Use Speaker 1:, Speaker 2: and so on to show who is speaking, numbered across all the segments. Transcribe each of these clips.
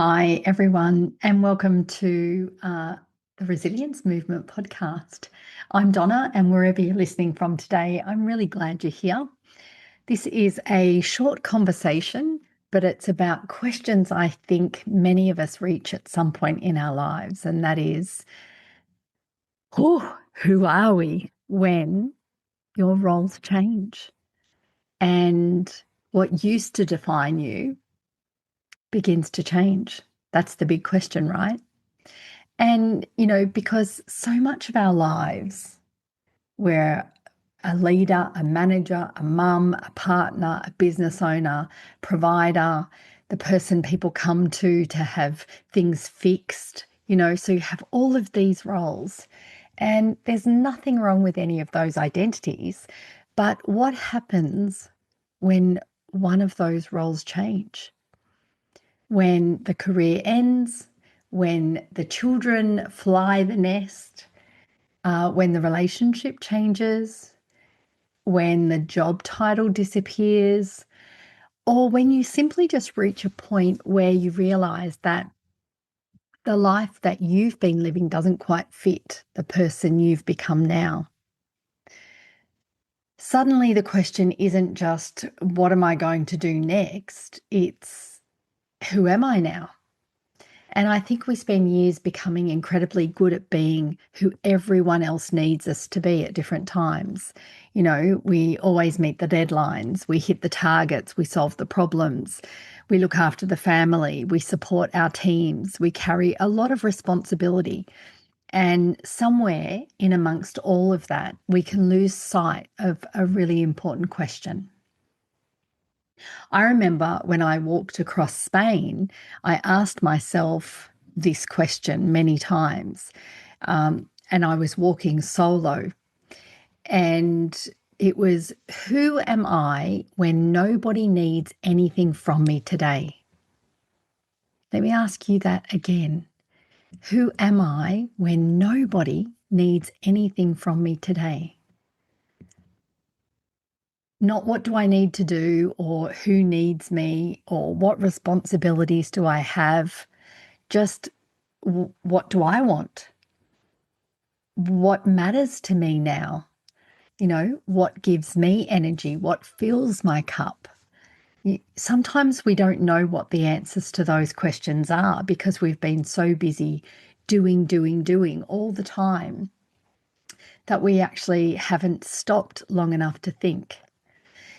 Speaker 1: Hi, everyone, and welcome to the Resilience Movement podcast. I'm Donna, and wherever you're listening from today, I'm really glad you're here. This is a short conversation, but it's about questions I think many of us reach at some point in our lives, and that is, who are we when your roles change? And what used to define you begins to change. That's the big question, right? And, because so much of our lives, we're a leader, a manager, a mum, a partner, a business owner, provider, the person people come to have things fixed, so you have all of these roles. And there's nothing wrong with any of those identities. But what happens when one of those roles change? When the career ends, when the children fly the nest, when the relationship changes, when the job title disappears, or when you simply just reach a point where you realize that the life that you've been living doesn't quite fit the person you've become now. Suddenly, the question isn't just, what am I going to do next? It's, who am I now? And I think we spend years becoming incredibly good at being who everyone else needs us to be at different times. We always meet the deadlines, we hit the targets, we solve the problems, we look after the family, we support our teams, we carry a lot of responsibility. And somewhere in amongst all of that, we can lose sight of a really important question. I remember when I walked across Spain, I asked myself this question many times. And I was walking solo. And it was, who am I when nobody needs anything from me today? Let me ask you that again. Who am I when nobody needs anything from me today? Not what do I need to do or who needs me or what responsibilities do I have? Just what do I want? What matters to me now? What gives me energy? What fills my cup? Sometimes we don't know what the answers to those questions are because we've been so busy doing all the time that we actually haven't stopped long enough to think.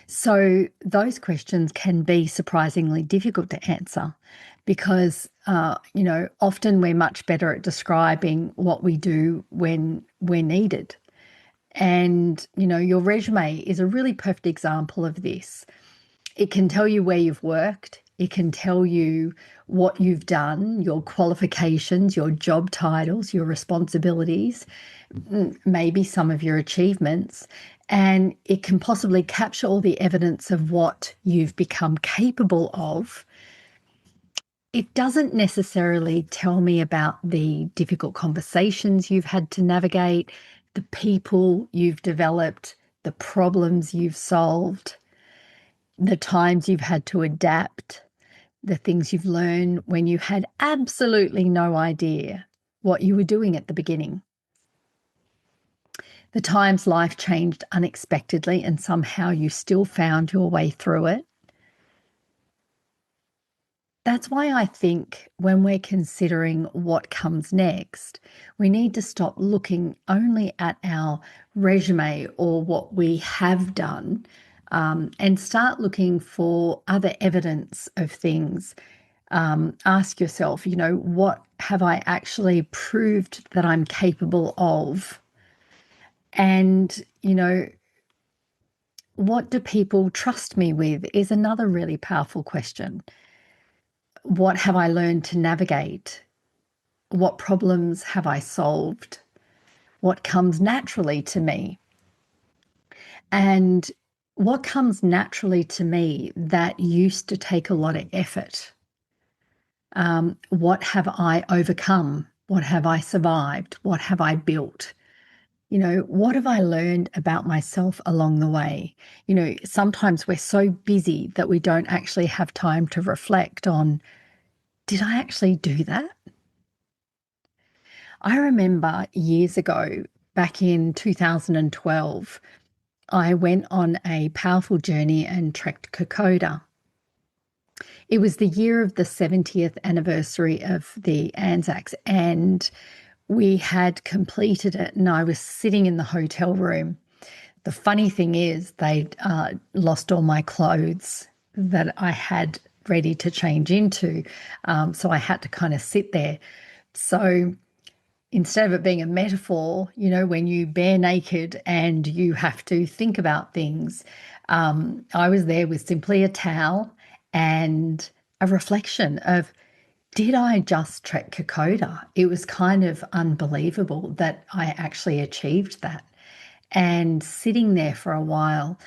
Speaker 1: So those questions can be surprisingly difficult to answer because, often we're much better at describing what we do when we're needed. And, your resume is a really perfect example of this. It can tell you where you've worked. It can tell you what you've done, your qualifications, your job titles, your responsibilities, maybe some of your achievements. And it can possibly capture all the evidence of what you've become capable of. It doesn't necessarily tell me about the difficult conversations you've had to navigate, the people you've developed, the problems you've solved, the times you've had to adapt, the things you've learned when you had absolutely no idea what you were doing at the beginning. The times life changed unexpectedly and somehow you still found your way through it. That's why I think when we're considering what comes next, we need to stop looking only at our resume or what we have done, and start looking for other evidence of things. Ask yourself, what have I actually proved that I'm capable of? And, what do people trust me with is another really powerful question. What have I learned to navigate? What problems have I solved? What comes naturally to me? And what comes naturally to me that used to take a lot of effort? What have I overcome? What have I survived? What have I built? What have I learned about myself along the way? Sometimes we're so busy that we don't actually have time to reflect on did I actually do that? I remember years ago, back in 2012, I went on a powerful journey and trekked Kokoda. It was the year of the 70th anniversary of the Anzacs, and we had completed it, and I was sitting in the hotel room. The funny thing is, they'd lost all my clothes that I had ready to change into. So I had to kind of sit there. So instead of it being a metaphor, when you bare naked and you have to think about things, I was there with simply a towel and a reflection of, did I just trek Kokoda? It was kind of unbelievable that I actually achieved that. And sitting there for a while,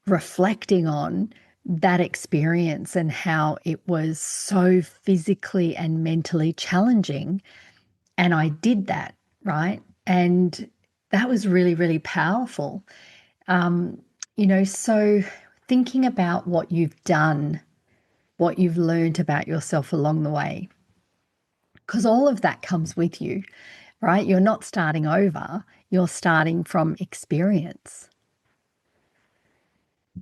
Speaker 1: reflecting on that experience and how it was so physically and mentally challenging. And I did that, right? And that was really, really powerful. Um, so thinking about what you've done, what you've learned about yourself along the way, because all of that comes with you, right? You're not starting over, you're starting from experience.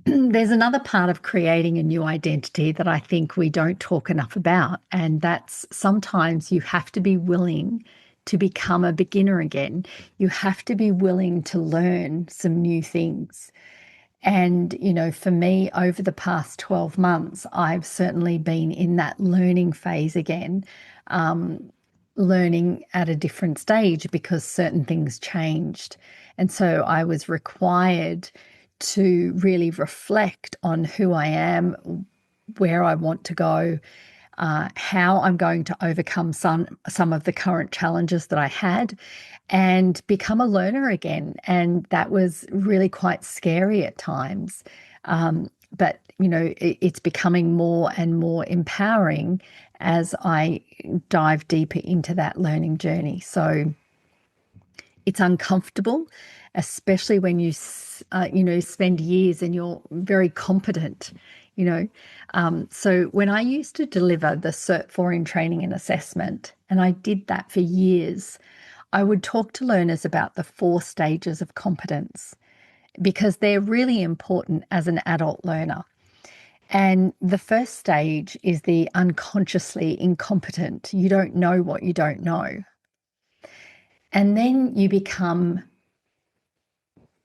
Speaker 1: There's another part of creating a new identity that I think we don't talk enough about, and that's sometimes you have to be willing to become a beginner again. You have to be willing to learn some new things. And, for me, over the past 12 months, I've certainly been in that learning phase again, learning at a different stage because certain things changed. And so I was required to really reflect on who I am, where I want to go, how I'm going to overcome some of the current challenges that I had, and become a learner again. And that was really quite scary at times. But it's becoming more and more empowering as I dive deeper into that learning journey. So it's uncomfortable, especially when spend years and you're very competent, you know. So when I used to deliver the Cert 4 in training and assessment, and I did that for years, I would talk to learners about the 4 stages of competence because they're really important as an adult learner. And the first stage is the unconsciously incompetent. You don't know what you don't know. And then you become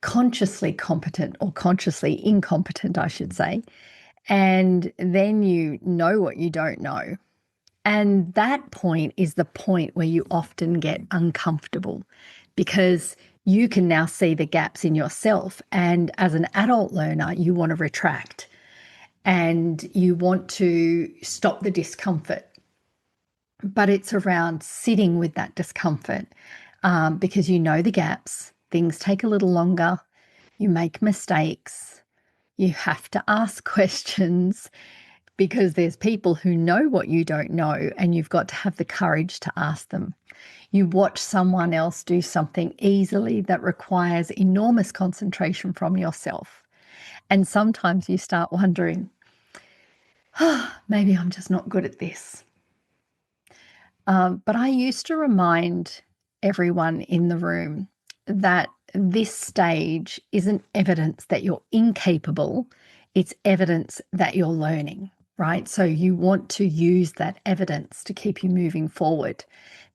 Speaker 1: consciously competent, or consciously incompetent, I should say. And then you know what you don't know. And that point is the point where you often get uncomfortable because you can now see the gaps in yourself. And as an adult learner, you want to retract and you want to stop the discomfort. But it's around sitting with that discomfort because you know the gaps, things take a little longer, you make mistakes, you have to ask questions because there's people who know what you don't know, and you've got to have the courage to ask them. You watch someone else do something easily that requires enormous concentration from yourself. And sometimes you start wondering, oh, maybe I'm just not good at this. But I used to remind everyone in the room that this stage isn't evidence that you're incapable, it's evidence that you're learning, right? So you want to use that evidence to keep you moving forward.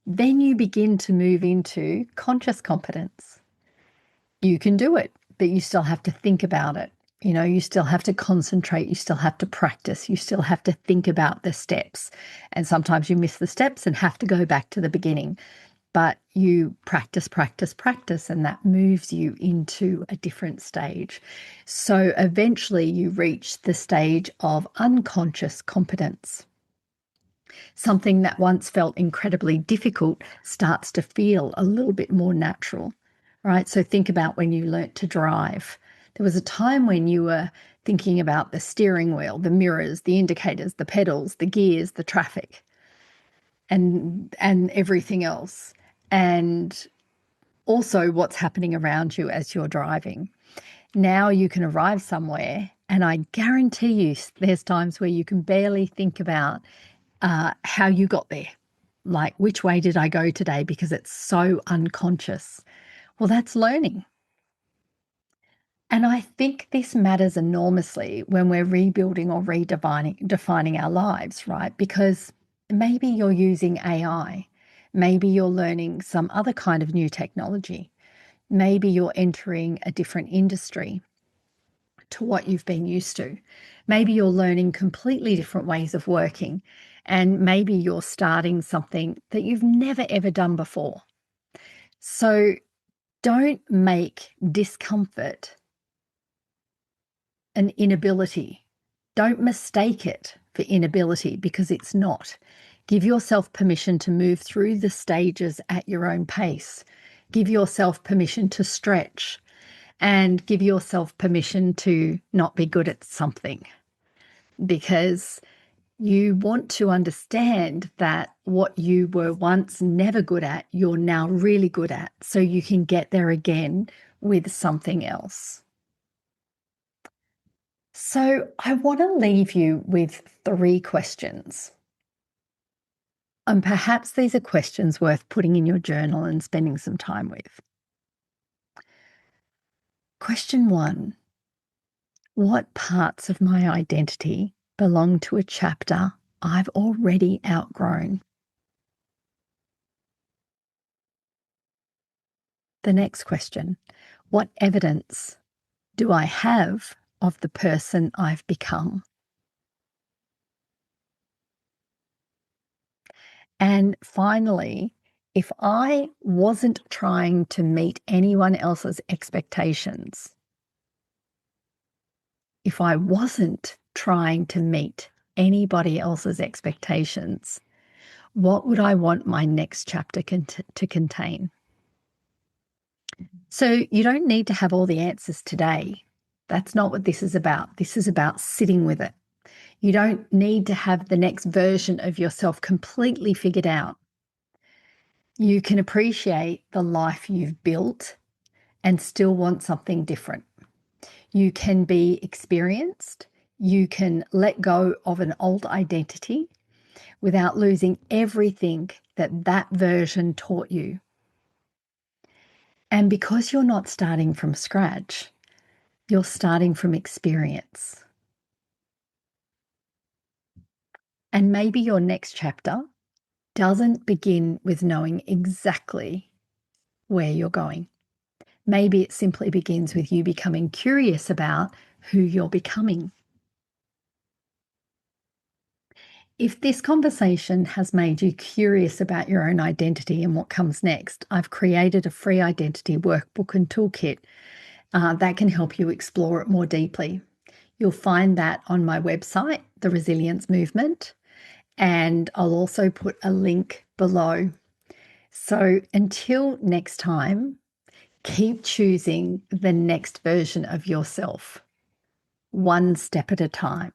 Speaker 1: Then you begin to move into conscious competence. You can do it, but you still have to think about it. You still have to concentrate, you still have to practice, you still have to think about the steps. And sometimes you miss the steps and have to go back to the beginning. But you practice, practice, practice, and that moves you into a different stage. So eventually you reach the stage of unconscious competence. Something that once felt incredibly difficult starts to feel a little bit more natural, right? So think about when you learnt to drive. There was a time when you were thinking about the steering wheel, the mirrors, the indicators, the pedals, the gears, the traffic, and everything else. And also what's happening around you as you're driving. Now you can arrive somewhere, and I guarantee you there's times where you can barely think about how you got there. Like, which way did I go today? Because it's so unconscious. Well, that's learning. And I think this matters enormously when we're rebuilding or defining our lives, right? Because maybe you're using AI, maybe you're learning some other kind of new technology, maybe you're entering a different industry to what you've been used to. Maybe you're learning completely different ways of working, and maybe you're starting something that you've never ever done before. So don't make discomfort an inability. Don't mistake it for inability, because it's not. Give yourself permission to move through the stages at your own pace. Give yourself permission to stretch, and give yourself permission to not be good at something, because you want to understand that what you were once never good at, you're now really good at, so you can get there again with something else. So I want to leave you with 3 questions. And perhaps these are questions worth putting in your journal and spending some time with. Question 1: what parts of my identity belong to a chapter I've already outgrown? The next question: what evidence do I have of the person I've become? And finally, if I wasn't trying to meet anyone else's expectations, if I wasn't trying to meet anybody else's expectations, what would I want my next chapter to contain? So you don't need to have all the answers today. That's not what this is about. This is about sitting with it. You don't need to have the next version of yourself completely figured out. You can appreciate the life you've built and still want something different. You can be experienced. You can let go of an old identity without losing everything that that version taught you. And because you're not starting from scratch, you're starting from experience. And maybe your next chapter doesn't begin with knowing exactly where you're going. Maybe it simply begins with you becoming curious about who you're becoming. If this conversation has made you curious about your own identity and what comes next, I've created a free identity workbook and toolkit that can help you explore it more deeply. You'll find that on my website, The Resilience Movement, and I'll also put a link below. So until next time, keep choosing the next version of yourself, one step at a time.